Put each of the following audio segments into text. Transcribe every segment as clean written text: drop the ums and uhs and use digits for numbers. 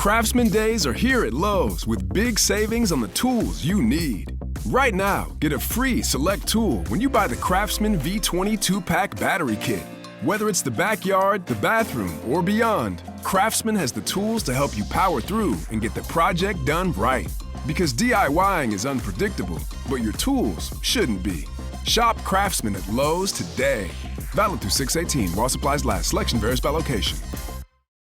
Craftsman Days are here at Lowe's with big savings on the tools you need. Right now, get a free select tool when you buy the Craftsman V20 2-pack battery kit. Whether it's the backyard, the bathroom, or beyond, Craftsman has the tools to help you power through and get the project done right. Because DIYing is unpredictable, but your tools shouldn't be. Shop Craftsman at Lowe's today. Valid through 6/18 while supplies last. Selection varies by location.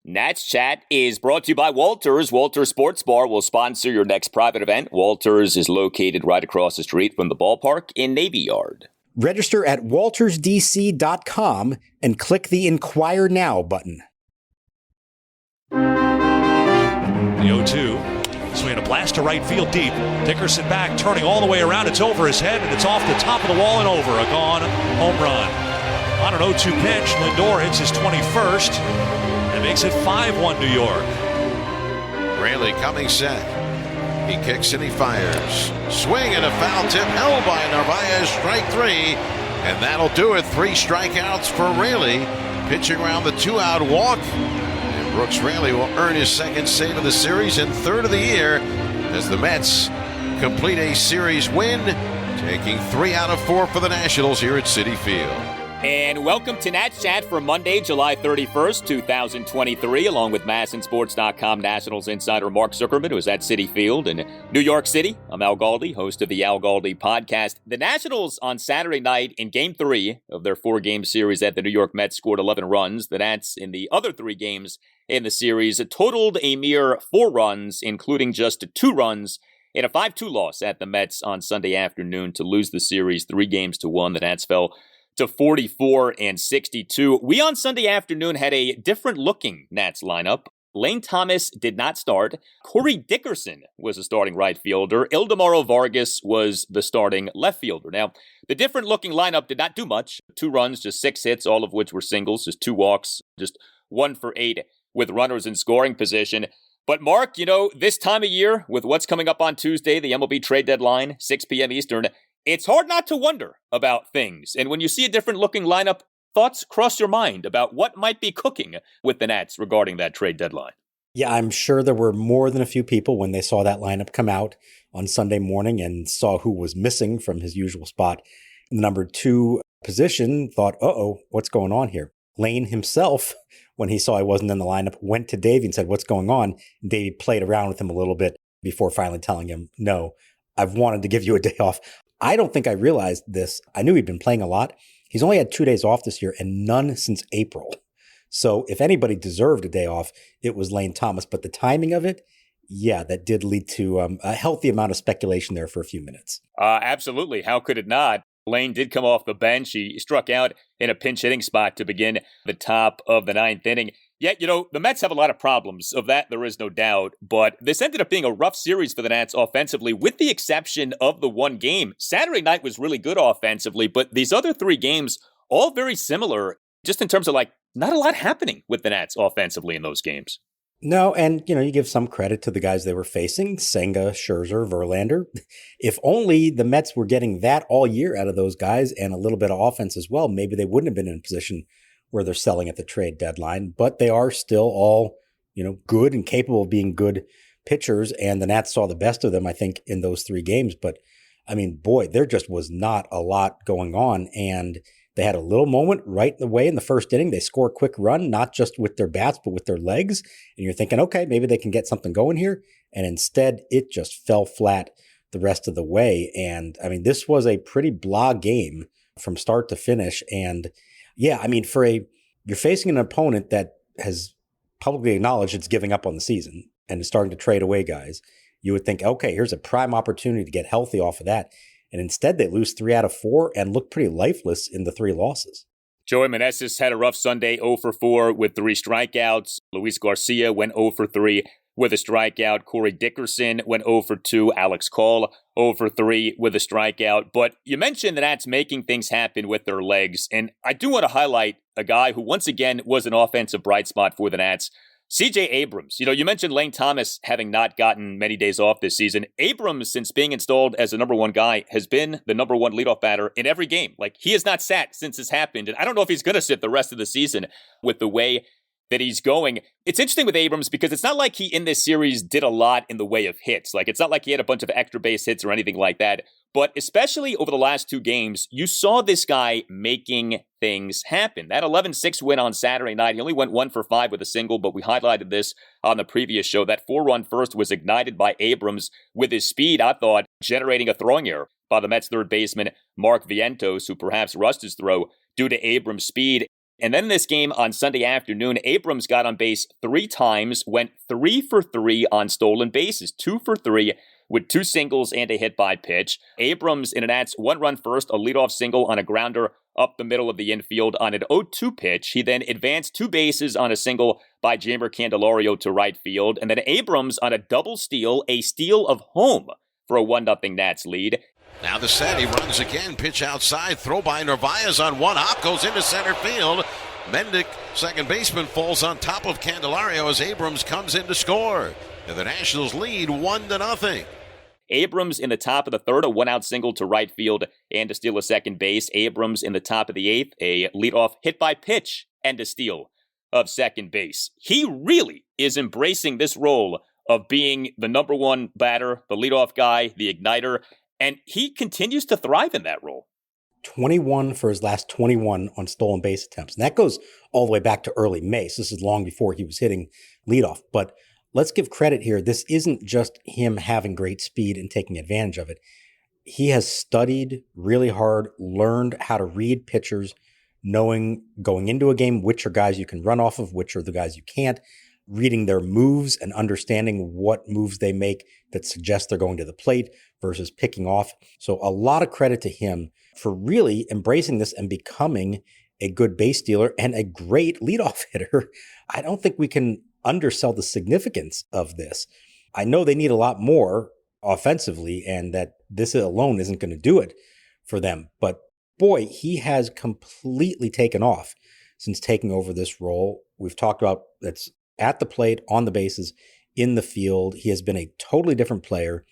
Nats Chat is brought to you by Walters. Walters Sports Bar will sponsor your next private event. Walters is located right across the street from the ballpark in Navy Yard. Register at waltersdc.com and click the Inquire Now button. The 0-2. Swinging a blast to right field deep. Dickerson back, turning all the way around. It's over his head, and it's off the top of the wall and over. A gone home run. On an 0-2 pitch, Lindor hits his 21st and makes it 5-1 New York. Raley coming set. He kicks and he fires. Swing and a foul tip held by Narvaez. Strike three. And that'll do it. 3 strikeouts for Raley. Pitching around the 2-out walk. And Brooks Raley will earn his second save of the series and third of the year as the Mets complete a series win, taking 3 out of 4 for the Nationals here at Citi Field. And welcome to Nats Chat for Monday, July 31st, 2023, along with MASNsports.com Nationals insider Mark Zuckerman, who is at Citi Field in New York City. I'm Al Galdi, host of the Al Galdi podcast. The Nationals on Saturday night in Game 3 of their 4-game series at the New York Mets scored 11 runs. The Nats in the other 3 games in the series totaled a mere 4 runs, including just 2 runs in a 5-2 loss at the Mets on Sunday afternoon to lose the series 3-1. The Nats fell to 44 and 62. We on Sunday afternoon had a different looking Nats lineup. Lane Thomas did not start. Corey Dickerson was the starting right fielder. Ildemaro Vargas was the starting left fielder. Now, the different looking lineup did not do much. 2 runs, just 6 hits, all of which were singles, just 2 walks, just 1 for 8 with runners in scoring position. But Mark, this time of year, with what's coming up on Tuesday, the MLB trade deadline, 6 p.m. Eastern, it's hard not to wonder about things. And when you see a different looking lineup, thoughts cross your mind about what might be cooking with the Nats regarding that trade deadline. Yeah, I'm sure there were more than a few people when they saw that lineup come out on Sunday morning and saw who was missing from his usual spot in the number 2 position, thought, what's going on here? Lane himself, when he saw he wasn't in the lineup, went to Davey and said, what's going on? And Davey played around with him a little bit before finally telling him, no, I've wanted to give you a day off. I don't think I realized this. I knew he'd been playing a lot. He's only had 2 days off this year and none since April. So if anybody deserved a day off, it was Lane Thomas. But the timing of it, yeah, that did lead to a healthy amount of speculation there for a few minutes. Absolutely. How could it not? Lane did come off the bench. He struck out in a pinch hitting spot to begin the top of the 9th inning. Yet, the Mets have a lot of problems. Of that, there is no doubt. But this ended up being a rough series for the Nats offensively, with the exception of the 1 game. Saturday night was really good offensively, but these other 3 games, all very similar, just in terms of not a lot happening with the Nats offensively in those games. No, and, you give some credit to the guys they were facing, Senga, Scherzer, Verlander. If only the Mets were getting that all year out of those guys and a little bit of offense as well, maybe they wouldn't have been in a position where they're selling at the trade deadline. But they are still all, good and capable of being good pitchers, and the Nats saw the best of them, I think, in those 3 games. But, boy, there just was not a lot going on, and they had a little moment right away in the first inning. They score a quick run, not just with their bats, but with their legs. And you're thinking, okay, maybe they can get something going here. And instead, it just fell flat the rest of the way. And, this was a pretty blah game from start to finish. And, yeah, you're facing an opponent that has publicly acknowledged it's giving up on the season and is starting to trade away guys. You would think, okay, here's a prime opportunity to get healthy off of that. And instead, they lose 3 out of 4 and look pretty lifeless in the 3 losses. Joey Meneses had a rough Sunday, 0 for 4 with 3 strikeouts. Luis Garcia went 0 for 3 with a strikeout. Corey Dickerson went 0 for 2. Alex Call 0 for 3 with a strikeout. But you mentioned the Nats making things happen with their legs. And I do want to highlight a guy who, once again, was an offensive bright spot for the Nats. CJ Abrams. You mentioned Lane Thomas having not gotten many days off this season. Abrams, since being installed as the number 1 guy, has been the number 1 leadoff batter in every game. He has not sat since this happened. And I don't know if he's going to sit the rest of the season with the way that he's going. It's interesting with Abrams because it's not like he in this series did a lot in the way of hits. Like, it's not like he had a bunch of extra base hits or anything like that. But especially over the last 2 games, you saw this guy making things happen. That 11-6 win on Saturday night, he only went 1 for 5 with a single, but we highlighted this on the previous show. That 4-run first was ignited by Abrams with his speed, I thought, generating a throwing error by the Mets third baseman Mark Vientos, who perhaps rushed his throw due to Abrams' speed. And then in this game on Sunday afternoon, Abrams got on base 3 times, went 3 for 3 on stolen bases, 2 for 3 with 2 singles and a hit by pitch. Abrams in an Nats 1-run first, a leadoff single on a grounder up the middle of the infield on an 0-2 pitch. He then advanced 2 bases on a single by Jeimer Candelario to right field. And then Abrams on a double steal, a steal of home for a 1-0 Nats lead. Now the set, he runs again, pitch outside, throw by Narvaez on one hop, goes into center field. Mendick, second baseman, falls on top of Candelario as Abrams comes in to score. And the Nationals lead 1-0. Abrams in the top of the third, a 1-out single to right field and to steal a second base. Abrams in the top of the 8th, a leadoff hit by pitch and a steal of second base. He really is embracing this role of being the number 1 batter, the leadoff guy, the igniter. And he continues to thrive in that role. 21 for his last 21 on stolen base attempts. And that goes all the way back to early May. So this is long before he was hitting leadoff. But let's give credit here. This isn't just him having great speed and taking advantage of it. He has studied really hard, learned how to read pitchers, knowing going into a game which are guys you can run off of, which are the guys you can't, reading their moves and understanding what moves they make that suggest they're going to the plate versus picking off. So a lot of credit to him for really embracing this and becoming a good base stealer and a great leadoff hitter. I don't think we can undersell the significance of this. I know they need a lot more offensively and that this alone isn't going to do it for them. But boy, he has completely taken off since taking over this role. We've talked about that's at the plate, on the bases, in the field. He has been a totally different player.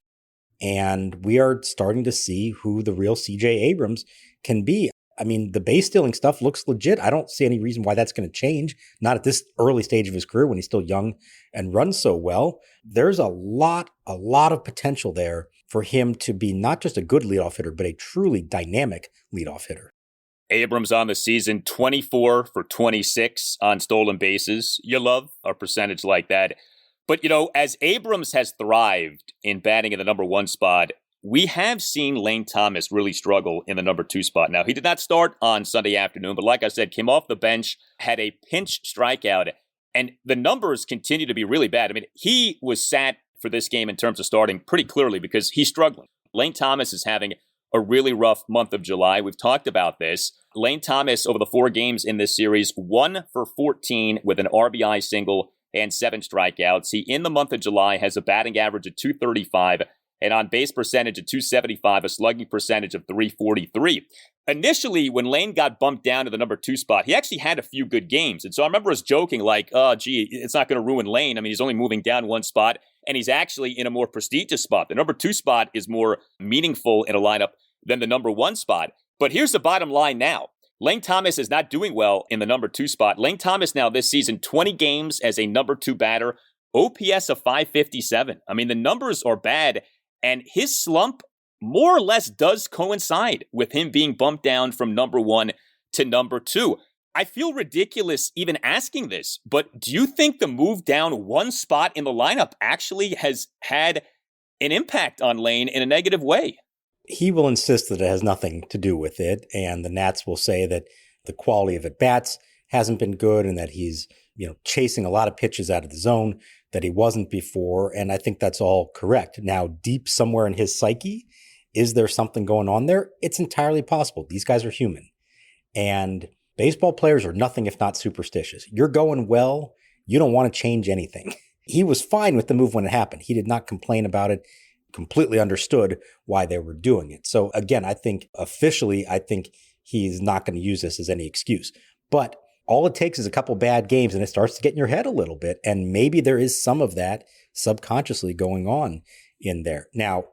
And we are starting to see who the real CJ Abrams can be. I mean, the base stealing stuff looks legit. I don't see any reason why that's going to change. Not at this early stage of his career when he's still young and runs so well. There's a lot of potential there for him to be not just a good leadoff hitter, but a truly dynamic leadoff hitter. Abrams on the season, 24 for 26 on stolen bases. You love a percentage like that. But, as Abrams has thrived in batting in the number 1 spot, we have seen Lane Thomas really struggle in the number 2 spot. Now, he did not start on Sunday afternoon, but like I said, came off the bench, had a pinch strikeout, and the numbers continue to be really bad. I mean, he was sat for this game in terms of starting pretty clearly because he's struggling. Lane Thomas is having a really rough month of July. We've talked about this. Lane Thomas, over the 4 games in this series, 1 for 14 with an RBI single and 7 strikeouts. He, in the month of July, has a batting average of .235, an on-base percentage of .275, a slugging percentage of .343. Initially, when Lane got bumped down to the number 2 spot, he actually had a few good games. And so I remember us joking like, oh, gee, it's not going to ruin Lane. I mean, he's only moving down 1 spot, and he's actually in a more prestigious spot. The number 2 spot is more meaningful in a lineup than the number 1 spot. But here's the bottom line now. Lane Thomas is not doing well in the number 2 spot. Lane Thomas now this season, 20 games as a number 2 batter, OPS of .557. I mean, the numbers are bad, and his slump more or less does coincide with him being bumped down from number 1 to number 2. I feel ridiculous even asking this, but do you think the move down 1 spot in the lineup actually has had an impact on Lane in a negative way? He will insist that it has nothing to do with it, and the Nats will say that the quality of at-bats hasn't been good and that he's, chasing a lot of pitches out of the zone that he wasn't before, and I think that's all correct. Now, deep somewhere in his psyche, is there something going on there? It's entirely possible. These guys are human, and baseball players are nothing if not superstitious. You're going well, you don't want to change anything. He was fine with the move when it happened. He did not complain about it. Completely understood why they were doing it. So again, I think officially, he's not going to use this as any excuse. But all it takes is a couple bad games and it starts to get in your head a little bit. And maybe there is some of that subconsciously going on in there. Now,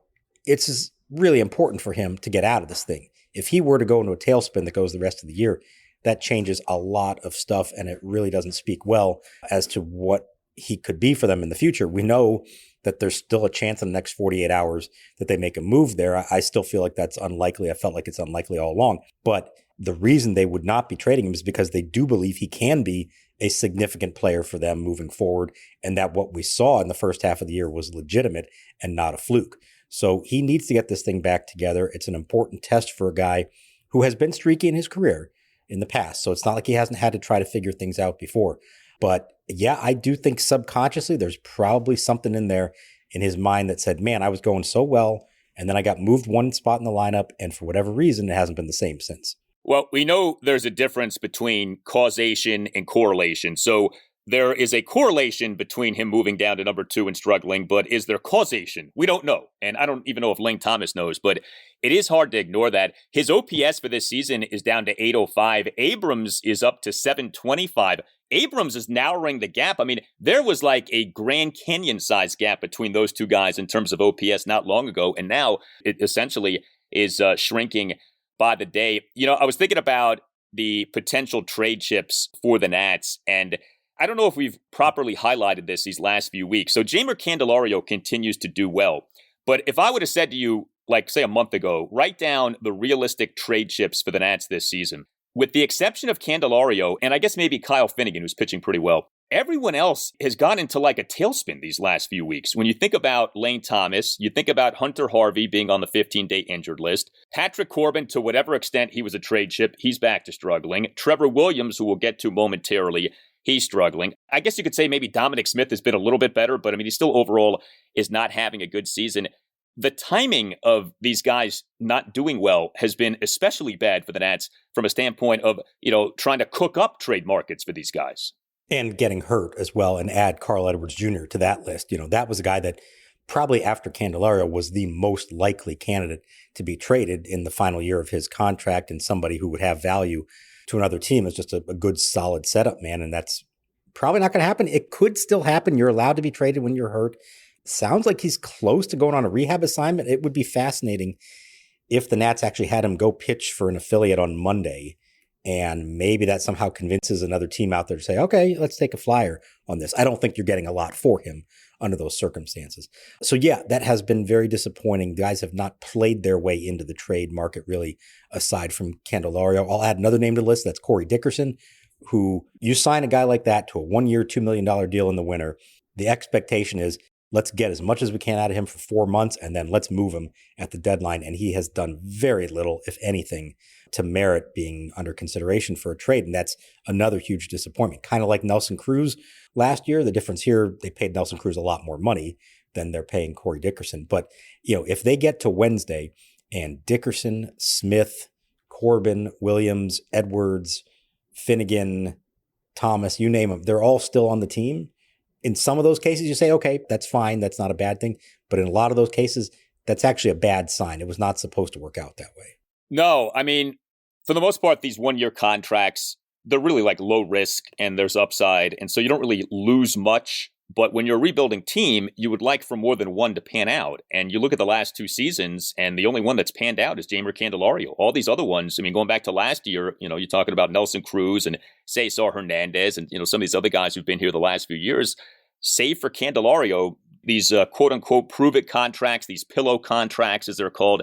it's really important for him to get out of this thing. If he were to go into a tailspin that goes the rest of the year, that changes a lot of stuff, and it really doesn't speak well as to what he could be for them in the future. We know that there's still a chance in the next 48 hours that they make a move there. I still feel like that's unlikely. I felt like it's unlikely all along. But the reason they would not be trading him is because they do believe he can be a significant player for them moving forward, and that what we saw in the first half of the year was legitimate and not a fluke. So he needs to get this thing back together. It's an important test for a guy who has been streaky in his career in the past. So it's not like he hasn't had to try to figure things out before. But yeah, I do think subconsciously there's probably something in there in his mind that said, man, I was going so well, and then I got moved one spot in the lineup, and for whatever reason, it hasn't been the same since. Well, we know there's a difference between causation and correlation. So there is a correlation between him moving down to number 2 and struggling, but is there causation? We don't know. And I don't even know if Lane Thomas knows, but it is hard to ignore that. His OPS for this season is down to 805. Abrams is up to 725. Abrams is narrowing the gap. I mean, there was like a Grand Canyon-sized gap between those two guys in terms of OPS not long ago, and now it essentially is shrinking by the day. You know, I was thinking about the potential trade chips for the Nats, and I don't know if we've properly highlighted this these last few weeks. So Jeimer Candelario continues to do well. But if I would have said to you, like, say a month ago, write down the realistic trade chips for the Nats this season, with the exception of Candelario, and I guess maybe Kyle Finnegan, who's pitching pretty well, everyone else has gone into like a tailspin these last few weeks. When you think about Lane Thomas, you think about Hunter Harvey being on the 15-day injured list. Patrick Corbin, to whatever extent he was a trade chip, he's back to struggling. Trevor Williams, who we'll get to momentarily, he's struggling. I guess you could say maybe Dominic Smith has been a little bit better, but I mean, he still overall is not having a good season. The timing of these guys not doing well has been especially bad for the Nats from a standpoint of, you know, trying to cook up trade markets for these guys. And getting hurt as well, and add Carl Edwards Jr. to that list. You know, that was a guy that probably after Candelario was the most likely candidate to be traded in the final year of his contract, and somebody who would have value to another team is just a good, solid setup, man. And that's probably not going to happen. It could still happen. You're allowed to be traded when you're hurt. Sounds like he's close to going on a rehab assignment. It would be fascinating if the Nats actually had him go pitch for an affiliate on Monday, and maybe that somehow convinces another team out there to say, okay, let's take a flyer on this. I don't think you're getting a lot for him under those circumstances. So yeah, that has been very disappointing. The guys have not played their way into the trade market really, aside from Candelario. I'll add another name to the list. That's Corey Dickerson, who you sign a guy like that to a 1-year, $2 million deal in the winter. The expectation is, let's get as much as we can out of him for 4 months, and then let's move him at the deadline. And he has done very little, if anything, to merit being under consideration for a trade. And that's another huge disappointment. Kind of like Nelson Cruz last year. The difference here, they paid Nelson Cruz a lot more money than they're paying Corey Dickerson. But, you know, if they get to Wednesday and Dickerson, Smith, Corbin, Williams, Edwards, Finnegan, Thomas, you name them, they're all still on the team. In some of those cases, you say, okay, that's fine. That's not a bad thing. But in a lot of those cases, that's actually a bad sign. It was not supposed to work out that way. No, I mean, for the most part, these 1-year contracts, they're really like low risk and there's upside. And so you don't really lose much. But when you're a rebuilding team, you would like for more than one to pan out. And you look at the last 2 seasons, and the only one that's panned out is Jeimer Candelario. All these other ones, I mean, going back to last year, you know, you're talking about Nelson Cruz and Cesar Hernandez and, you know, some of these other guys who've been here the last few years. Save for Candelario, these quote-unquote prove-it contracts, these pillow contracts, as they're called,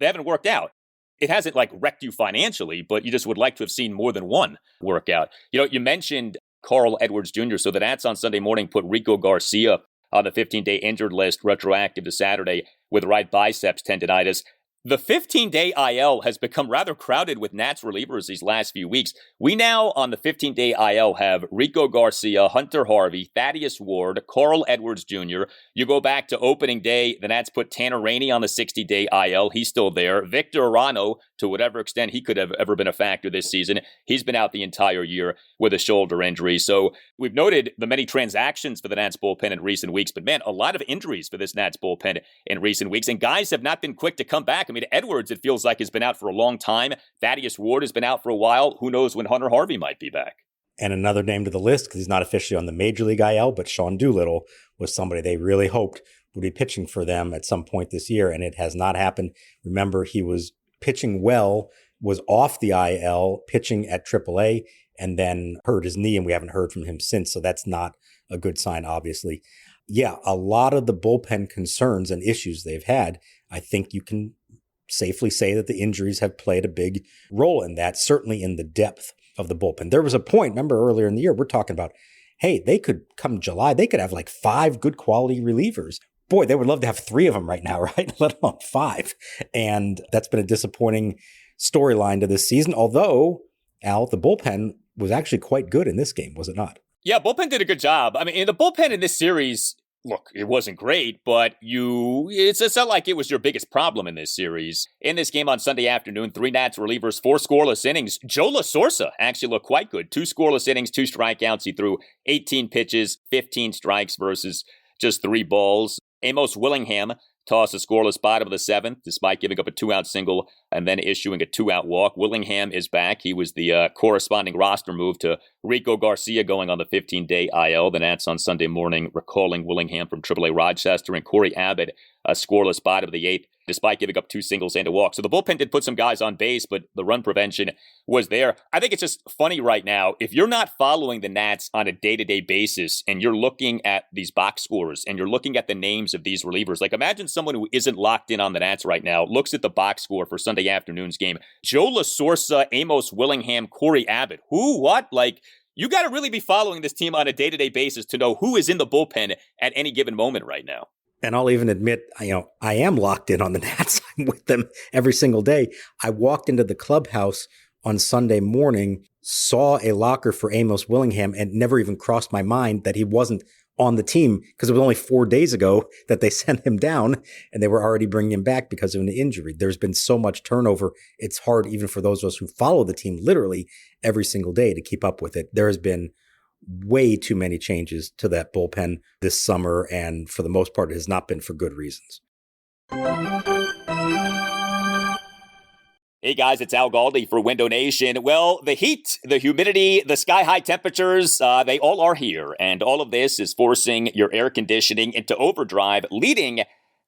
they haven't worked out. It hasn't, like, wrecked you financially, but you just would like to have seen more than one work out. You know, you mentioned Carl Edwards Jr., so the Nats on Sunday morning put Rico Garcia on the 15-day injured list, retroactive to Saturday, with right biceps tendonitis. The 15-day IL has become rather crowded with Nats relievers these last few weeks. We now, on the 15-day IL, have Rico Garcia, Hunter Harvey, Thaddeus Ward, Carl Edwards Jr. You go back to opening day, the Nats put Tanner Rainey on the 60-day IL. He's still there. Victor Arano, to whatever extent he could have ever been a factor this season, he's been out the entire year with a shoulder injury. So we've noted the many transactions for the Nats bullpen in recent weeks, but man, a lot of injuries for this Nats bullpen in recent weeks, and guys have not been quick to come back. I mean, Edwards, it feels like, has been out for a long time. Thaddeus Ward has been out for a while. Who knows when Hunter Harvey might be back? And another name to the list, because he's not officially on the Major League IL, but Sean Doolittle was somebody they really hoped would be pitching for them at some point this year, and it has not happened. Remember, he was pitching well was off the IL pitching at AAA and then hurt his knee, and we haven't heard from him since. So that's not a good sign, obviously. Yeah, a lot of the bullpen concerns and issues they've had, I think you can safely say that the injuries have played a big role in that, certainly in the depth of the bullpen. There was a point, remember earlier in the year, we're talking about, hey, they could come July, they could have like 5 good quality relievers. Boy, they would love to have 3 of them right now, right? Let alone 5. And that's been a disappointing storyline to this season. Although, Al, the bullpen was actually quite good in this game, was it not? Yeah, bullpen did a good job. I mean, the bullpen in this series, look, it wasn't great, but it's not like it was your biggest problem in this series. In this game on Sunday afternoon, 3 Nats relievers, 4 scoreless innings. Joe LaSorsa actually looked quite good. 2 scoreless innings, 2 strikeouts. He threw 18 pitches, 15 strikes versus just 3 balls. Amos Willingham tossed a scoreless bottom of the 7th, despite giving up a 2-out single and then issuing a 2-out walk. Willingham is back. He was the corresponding roster move to Rico Garcia going on the 15-day IL. The Nats on Sunday morning recalling Willingham from AAA Rochester, and Corey Abbott, a scoreless bottom of the 8th, despite giving up 2 singles and a walk. So the bullpen did put some guys on base, but the run prevention was there. I think it's just funny right now. If you're not following the Nats on a day-to-day basis and you're looking at these box scores and you're looking at the names of these relievers, like imagine someone who isn't locked in on the Nats right now, looks at the box score for Sunday afternoon's game. Joe LaSorsa, Amos Willingham, Corey Abbott. Who, what? Like, you got to really be following this team on a day-to-day basis to know who is in the bullpen at any given moment right now. And I'll even admit, I am locked in on the Nats. I'm with them every single day. I walked into the clubhouse on Sunday morning, saw a locker for Amos Willingham, and never even crossed my mind that he wasn't on the team, because it was only 4 days ago that they sent him down and they were already bringing him back because of an injury. There's been so much turnover. It's hard even for those of us who follow the team literally every single day to keep up with it. There has been way too many changes to that bullpen this summer, and for the most part, it has not been for good reasons. Hey guys, it's Al Galdi for Window Nation. Well, the heat, the humidity, the sky-high temperatures, they all are here, and all of this is forcing your air conditioning into overdrive, leading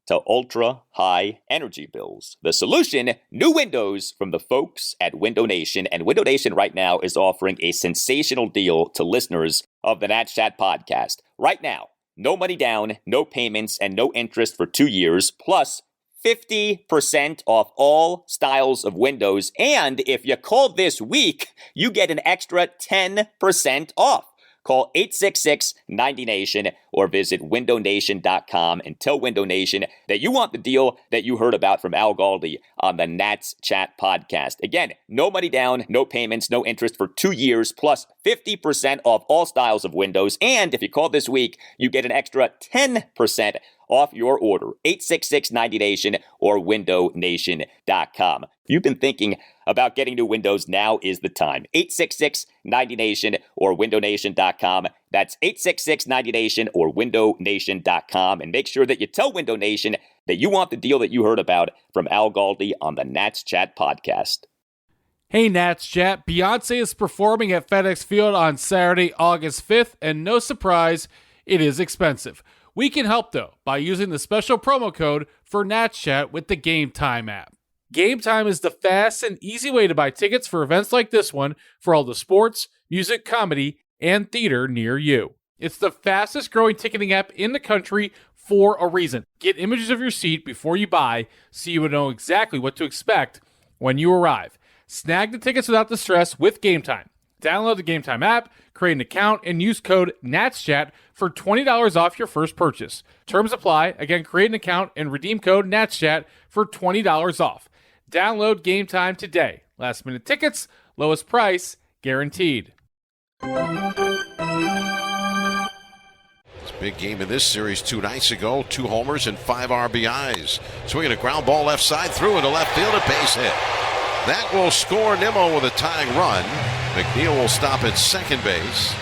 to ultra-high energy bills. The solution, new windows from the folks at Window Nation. And Window Nation right now is offering a sensational deal to listeners of the Nats Chat podcast. Right now, no money down, no payments, and no interest for 2 years, plus 50% off all styles of windows. And if you call this week, you get an extra 10% off. Call 866-90-NATION or visit windownation.com and tell Window Nation that you want the deal that you heard about from Al Galdi on the Nats Chat podcast. Again, no money down, no payments, no interest for 2 years, plus 50% off all styles of windows. And if you call this week, you get an extra 10% off your order. 866-90-NATION or windownation.com. If you've been thinking about getting new windows, now is the time. 866-90-NATION or windownation.com. That's 866-90-NATION or windownation.com. And make sure that you tell Window Nation that you want the deal that you heard about from Al Galdi on the Nats Chat podcast. Hey Nats Chat, Beyonce is performing at FedEx Field on Saturday, August 5th, and no surprise, it is expensive. We can help, though, by using the special promo code for Nats Chat with the Game Time app. Game Time is the fast and easy way to buy tickets for events like this one for all the sports, music, comedy, and theater near you. It's the fastest growing ticketing app in the country for a reason. Get images of your seat before you buy so you will know exactly what to expect when you arrive. Snag the tickets without the stress with Game Time. Download the Game Time app, create an account, and use code NATSCHAT for $20 off your first purchase. Terms apply. Again, create an account and redeem code NATSCHAT for $20 off. Download Game Time today. Last minute tickets, lowest price, guaranteed. Big game in this series 2 nights ago. 2 homers and 5 RBIs. Swinging a ground ball left side, through into left field, a base hit. That will score Nimmo with a tying run. McNeil will stop at second base.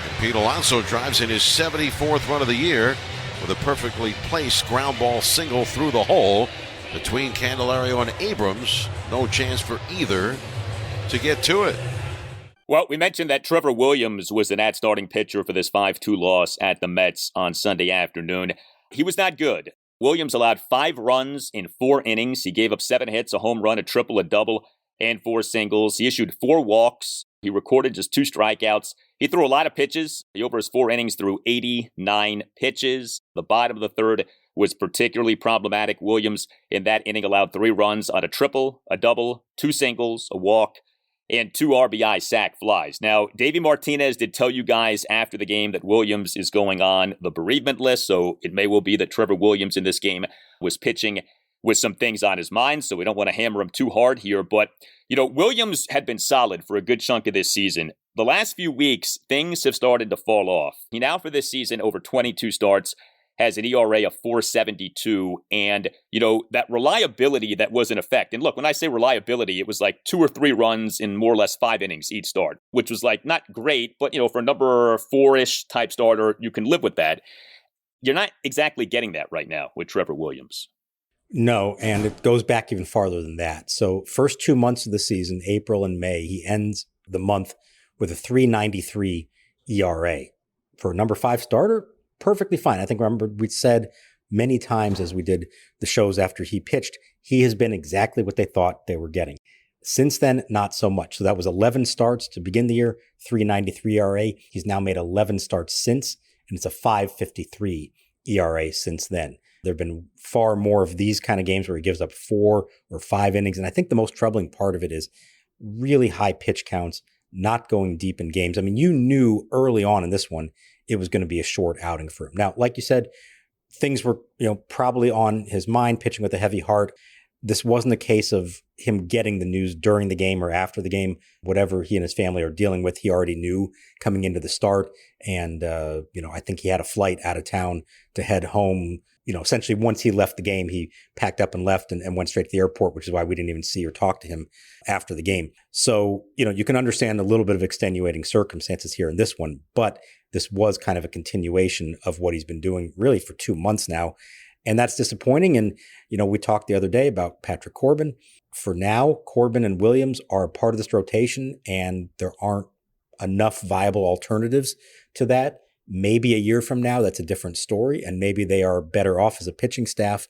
And Pete Alonso drives in his 74th run of the year with a perfectly placed ground ball single through the hole between Candelario and Abrams. No chance for either to get to it. Well, we mentioned that Trevor Williams was the Nats starting pitcher for this 5-2 loss at the Mets on Sunday afternoon. He was not good. Williams allowed 5 runs in 4 innings. He gave up 7 hits, a home run, a triple, a double, and 4 singles. He issued 4 walks. He recorded just 2 strikeouts. He threw a lot of pitches. Over his 4 innings, threw 89 pitches. The bottom of the third was particularly problematic. Williams in that inning allowed 3 runs on a triple, a double, 2 singles, a walk, and 2 RBI sac flies. Now, Davey Martinez did tell you guys after the game that Williams is going on the bereavement list, so it may well be that Trevor Williams in this game was pitching with some things on his mind, so we don't want to hammer him too hard here. But, Williams had been solid for a good chunk of this season. The last few weeks, things have started to fall off. He now, for this season, over 22 starts, has an ERA of 4.72, and, that reliability that was in effect. And look, when I say reliability, it was like 2 or 3 runs in more or less 5 innings each start, which was like not great, but, for a number 4-ish type starter, you can live with that. You're not exactly getting that right now with Trevor Williams. No, and it goes back even farther than that. So first 2 months of the season, April and May, he ends the month with a 3.93 ERA. For a number 5 starter, perfectly fine. I think, remember, we said many times as we did the shows after he pitched, he has been exactly what they thought they were getting. Since then, not so much. So that was 11 starts to begin the year, 3.93 ERA. He's now made 11 starts since, and it's a 5.53 ERA since then. There have been far more of these kind of games where he gives up 4 or 5 innings. And I think the most troubling part of it is really high pitch counts, not going deep in games. I mean, you knew early on in this one, it was going to be a short outing for him. Now, like you said, things were, probably on his mind, pitching with a heavy heart. This wasn't a case of him getting the news during the game or after the game. Whatever he and his family are dealing with, he already knew coming into the start. And, I think he had a flight out of town to head home. Essentially once he left the game, he packed up and left and went straight to the airport, which is why we didn't even see or talk to him after the game. So, you can understand a little bit of extenuating circumstances here in this one, but this was kind of a continuation of what he's been doing really for 2 months now. And that's disappointing. And, we talked the other day about Patrick Corbin. For now, Corbin and Williams are a part of this rotation, and there aren't enough viable alternatives to that. Maybe a year from now, that's a different story, and maybe they are better off as a pitching staff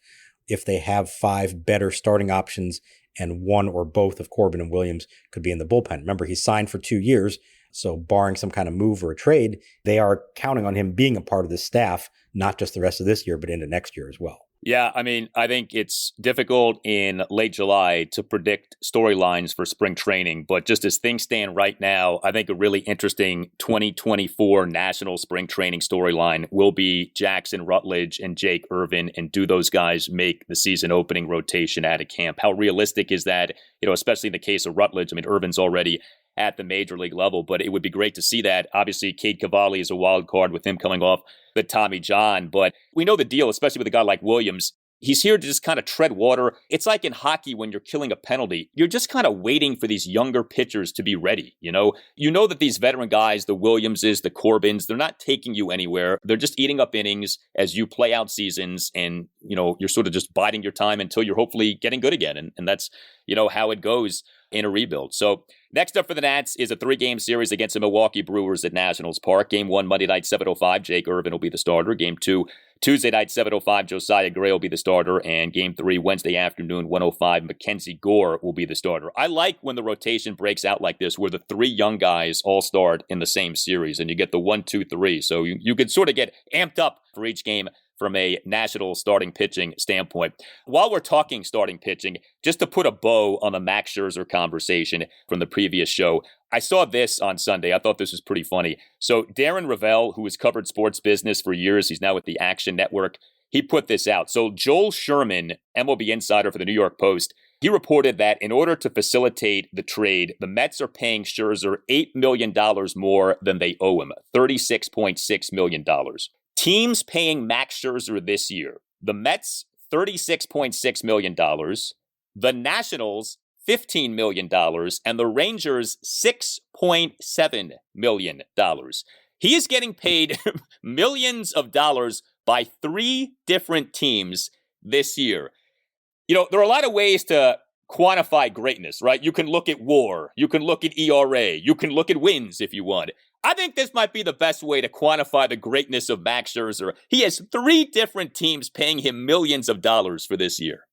if they have 5 better starting options and 1 or both of Corbin and Williams could be in the bullpen. Remember, he's signed for 2 years, so barring some kind of move or a trade, they are counting on him being a part of the staff, not just the rest of this year, but into next year as well. Yeah, I think it's difficult in late July to predict storylines for spring training, but just as things stand right now, I think a really interesting 2024 national spring training storyline will be Jackson Rutledge and Jake Irvin, and do those guys make the season opening rotation out of camp? How realistic is that, especially in the case of Rutledge? Irvin's already at the major league level, but it would be great to see that. Obviously, Cade Cavalli is a wild card with him coming off the Tommy John, but we know the deal, especially with a guy like Williams. He's here to just kind of tread water. It's like in hockey when you're killing a penalty. You're just kind of waiting for these younger pitchers to be ready, You know that these veteran guys, the Williamses, the Corbins, they're not taking you anywhere. They're just eating up innings as you play out seasons, and, you're sort of just biding your time until you're hopefully getting good again. And that's, how it goes in a rebuild. So next up for the Nats is a 3-game series against the Milwaukee Brewers at Nationals Park. Game 1, Monday night, 7:05, Jake Irvin will be the starter. Game 2, Tuesday night, 7:05, Josiah Gray will be the starter. And Game 3, Wednesday afternoon, 1:05, Mackenzie Gore will be the starter. I like when the rotation breaks out like this, where the 3 young guys all start in the same series, and you get the 1, 2, 3. So you can sort of get amped up for each game from a national starting pitching standpoint. While we're talking starting pitching, just to put a bow on the Max Scherzer conversation from the previous show, I saw this on Sunday. I thought this was pretty funny. So Darren Ravel, who has covered sports business for years, he's now with the Action Network, he put this out. So Joel Sherman, MLB insider for the New York Post, he reported that in order to facilitate the trade, the Mets are paying Scherzer $8 million more than they owe him, $36.6 million. Teams paying Max Scherzer this year: the Mets, $36.6 million, the Nationals, $15 million, and the Rangers, $6.7 million. He is getting paid millions of dollars by 3 different teams this year. There are a lot of ways to quantify greatness, right? You can look at WAR, you can look at ERA, you can look at wins if you want. I think this might be the best way to quantify the greatness of Max Scherzer. He has 3 different teams paying him millions of dollars for this year.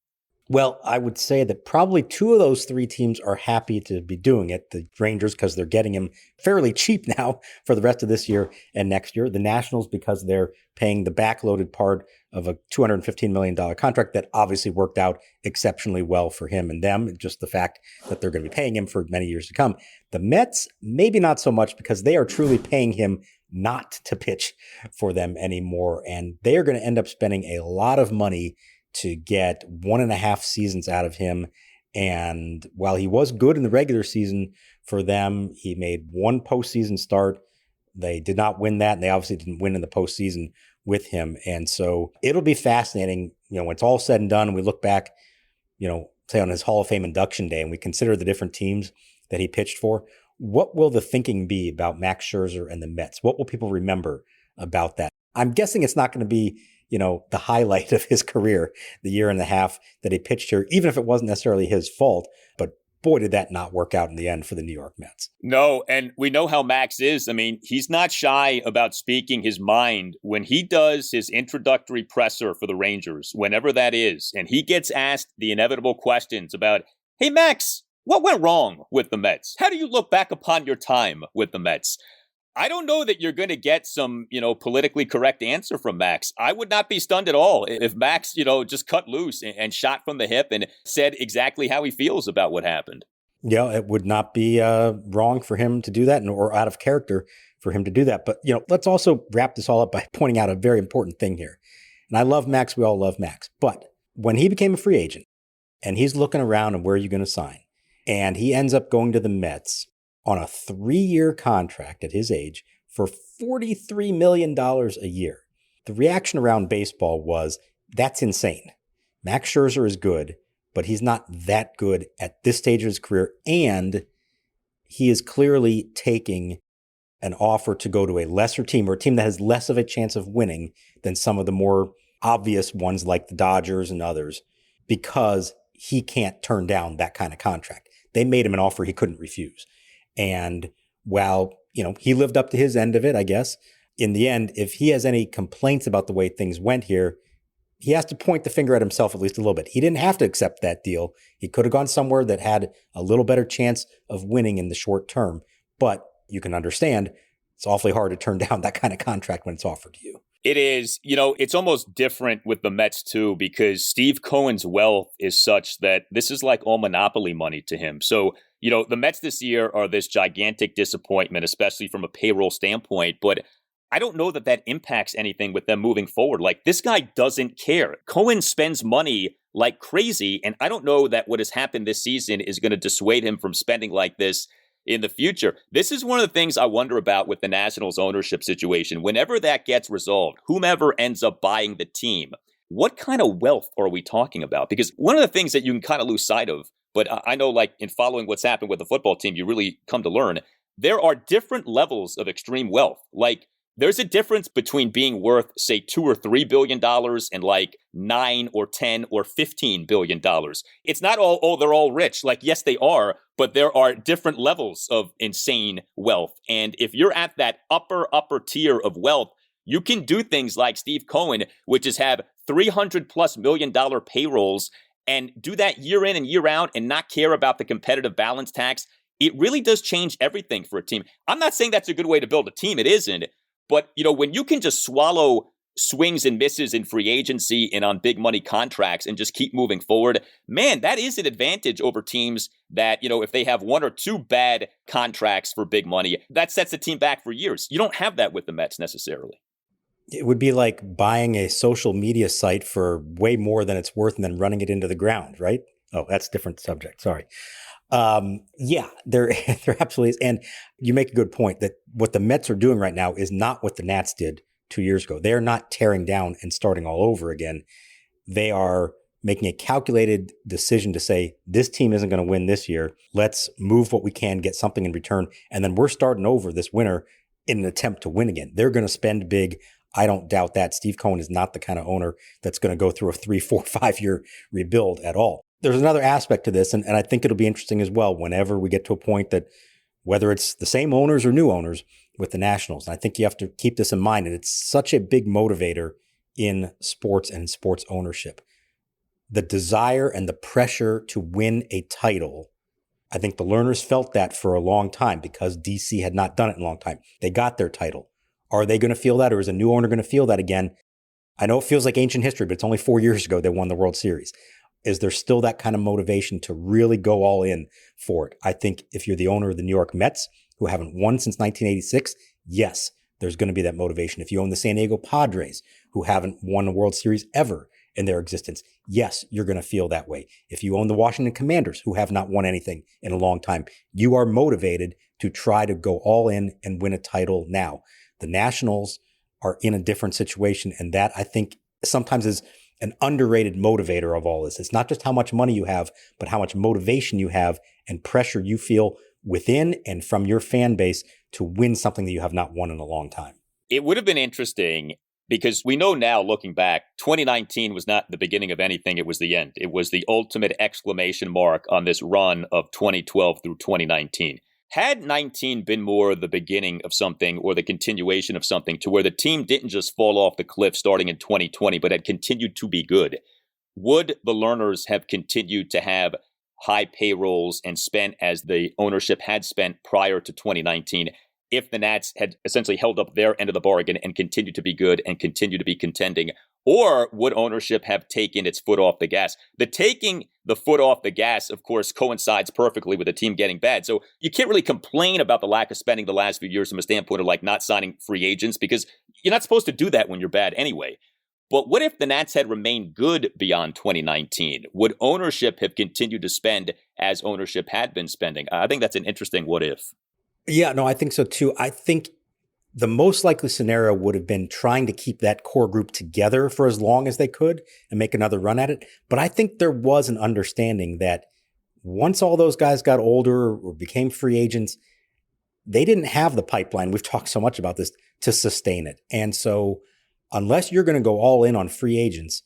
Well, I would say that probably two of those three teams are happy to be doing it. The Rangers, because they're getting him fairly cheap now for the rest of this year and next year. The Nationals, because they're paying the backloaded part of a $215 million contract that obviously worked out exceptionally well for him and them. Just the fact that they're going to be paying him for many years to come. The Mets, maybe not so much, because they are truly paying him not to pitch for them anymore. And they are going to end up spending a lot of money to get 1.5 seasons out of him. And while he was good in the regular season for them, he made one postseason start. They did not win that, and they obviously didn't win in the postseason with him. And so it'll be fascinating, when it's all said and done, and we look back, say on his Hall of Fame induction day, and we consider the different teams that he pitched for. What will the thinking be about Max Scherzer and the Mets? What will people remember about that? I'm guessing it's not going to be the highlight of his career, the year and a half that he pitched here, even if it wasn't necessarily his fault. But boy, did that not work out in the end for the New York Mets. No, and we know how Max is. I mean, he's not shy about speaking his mind when he does his introductory presser for the Rangers, whenever that is, and he gets asked the inevitable questions about, hey, Max, what went wrong with the Mets? How do you look back upon your time with the Mets? I don't know that you're going to get some, politically correct answer from Max. I would not be stunned at all if Max, just cut loose and shot from the hip and said exactly how he feels about what happened. Yeah, it would not be wrong for him to do that, or out of character for him to do that. But, let's also wrap this all up by pointing out a very important thing here. And I love Max. We all love Max. But when he became a free agent and he's looking around and where are you going to sign? And he ends up going to the Mets on a 3-year contract at his age for $43 million a year. The reaction around baseball was, that's insane. Max Scherzer is good, but he's not that good at this stage of his career. And he is clearly taking an offer to go to a lesser team, or a team that has less of a chance of winning than some of the more obvious ones like the Dodgers and others, because he can't turn down that kind of contract. They made him an offer he couldn't refuse. And while, he lived up to his end of it, I guess, in the end, if he has any complaints about the way things went here, he has to point the finger at himself at least a little bit. He didn't have to accept that deal. He could have gone somewhere that had a little better chance of winning in the short term. But you can understand it's awfully hard to turn down that kind of contract when it's offered to you. It is. It's almost different with the Mets, too, because Steve Cohen's wealth is such that this is like all monopoly money to him. So, the Mets this year are this gigantic disappointment, especially from a payroll standpoint. But I don't know that impacts anything with them moving forward. Like, this guy doesn't care. Cohen spends money like crazy. And I don't know that what has happened this season is going to dissuade him from spending like this in the future. This is one of the things I wonder about with the Nationals ownership situation. Whenever that gets resolved, whomever ends up buying the team, what kind of wealth are we talking about? Because one of the things that you can kind of lose sight of, but I know like in following what's happened with the football team, you really come to learn, there are different levels of extreme wealth. Like, there's a difference between being worth, say, $2 or $3 billion and like $9 or $10 or $15 billion. It's not all, oh, they're all rich. Like, yes, they are, but there are different levels of insane wealth. And if you're at that upper tier of wealth, you can do things like Steve Cohen, which is have $300+ million payrolls and do that year in and year out and not care about the competitive balance tax. It really does change everything for a team. I'm not saying that's a good way to build a team. It isn't. But, when you can just swallow swings and misses in free agency and on big money contracts and just keep moving forward, man, that is an advantage over teams that, if they have one or two bad contracts for big money, that sets the team back for years. You don't have that with the Mets necessarily. It would be like buying a social media site for way more than it's worth and then running it into the ground, right? Oh, that's a different subject. Sorry. Yeah, there absolutely is. And you make a good point that what the Mets are doing right now is not what the Nats did 2 years ago. They're not tearing down and starting all over again. They are making a calculated decision to say, this team isn't going to win this year. Let's move what we can, get something in return. And then we're starting over this winter in an attempt to win again. They're going to spend big. I don't doubt that. Steve Cohen is not the kind of owner that's going to go through a 3, 4, 5 year rebuild at all. There's another aspect to this, and I think it'll be interesting as well whenever we get to a point that whether it's the same owners or new owners with the Nationals. And I think you have to keep this in mind, and it's such a big motivator in sports and in sports ownership. the desire and the pressure to win a title. I think the Lerners felt that for a long time because DC had not done it in a long time. They got their title. Are they going to feel that, or is a new owner going to feel that again? I know it feels like ancient history, but it's only 4 years ago they won the World Series. Is there still that kind of motivation to really go all in for it? I think if you're the owner of the New York Mets, who haven't won since 1986, yes, there's going to be that motivation. If you own the San Diego Padres, who haven't won a World Series ever in their existence, yes, you're going to feel that way. If you own the Washington Commanders, who have not won anything in a long time, you are motivated to try to go all in and win a title now. The Nationals are in a different situation, and that, I think, sometimes is an underrated motivator of all this. It's not just how much money you have, but how much motivation you have and pressure you feel within and from your fan base to win something that you have not won in a long time. It would have been interesting because we know now, looking back, 2019 was not the beginning of anything. It was the end. It was the ultimate exclamation mark on this run of 2012 through 2019. Had 19 been more the beginning of something or the continuation of something to where the team didn't just fall off the cliff starting in 2020, but had continued to be good, would the Lerners have continued to have high payrolls and spent as the ownership had spent prior to 2019 if the Nats had essentially held up their end of the bargain and continued to be good and continue to be contending? Or would ownership have taken its foot off the gas? The taking the foot off the gas, of course, coincides perfectly with the team getting bad. So you can't really complain about the lack of spending the last few years from a standpoint of like not signing free agents, because you're not supposed to do that when you're bad anyway. But what if the Nats had remained good beyond 2019? Would ownership have continued to spend as ownership had been spending? I think that's an interesting what if. Yeah, no, I think so too. I think the most likely scenario would have been trying to keep that core group together for as long as they could and make another run at it. But I think there was an understanding that once all those guys got older or became free agents, they didn't have the pipeline. We've talked so much about this to sustain it. And so unless you're going to go all in on free agents,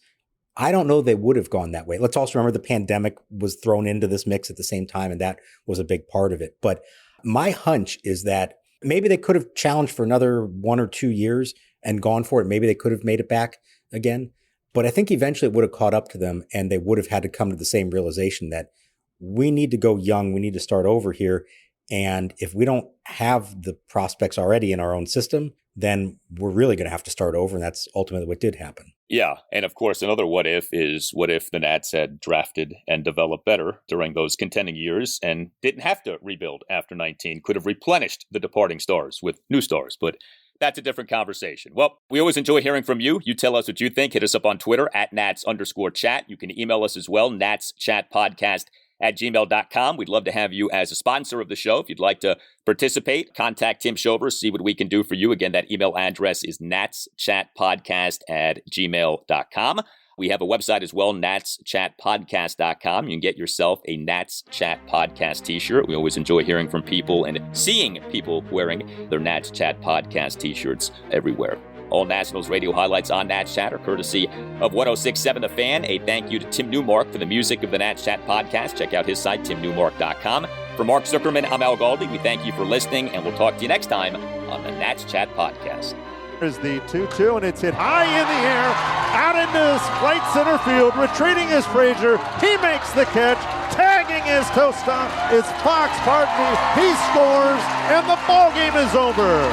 I don't know they would have gone that way. Let's also remember the pandemic was thrown into this mix at the same time, and that was a big part of it. But my hunch is that maybe they could have challenged for another 1 or 2 years and gone for it. Maybe they could have made it back again. But I think eventually it would have caught up to them, and they would have had to come to the same realization that we need to go young. We need to start over here. And if we don't have the prospects already in our own system, then we're really going to have to start over. And that's ultimately what did happen. Yeah. And of course, another what if is what if the Nats had drafted and developed better during those contending years and didn't have to rebuild after 19, could have replenished the departing stars with new stars. But that's a different conversation. Well, we always enjoy hearing from you. You tell us what you think. Hit us up on Twitter at @Nats_chat. You can email us as well, natschatpodcast@gmail.com. We'd love to have you as a sponsor of the show. If you'd like to participate, contact Tim Shover, see what we can do for you. Again, that email address is natschatpodcast@gmail.com. We have a website as well, natschatpodcast.com. You can get yourself a Nats Chat Podcast t-shirt. We always enjoy hearing from people and seeing people wearing their Nats Chat Podcast t-shirts everywhere. All Nationals radio highlights on Nats Chat are courtesy of 106.7 The Fan. A thank you to Tim Newmark for the music of the Nats Chat podcast. Check out his site, timnewmark.com. For Mark Zuckerman, I'm Al Galdi. We thank you for listening, and we'll talk to you next time on the Nats Chat podcast. Here's the 2-2, and it's hit high in the air, out into right center field. Retreating is Frazier. He makes the catch. Tagging is Tosta. It's Fox Partney. He scores, and the ball game is over.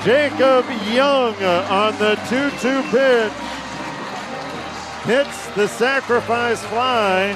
Jacob Young on the 2-2 pitch hits the sacrifice fly.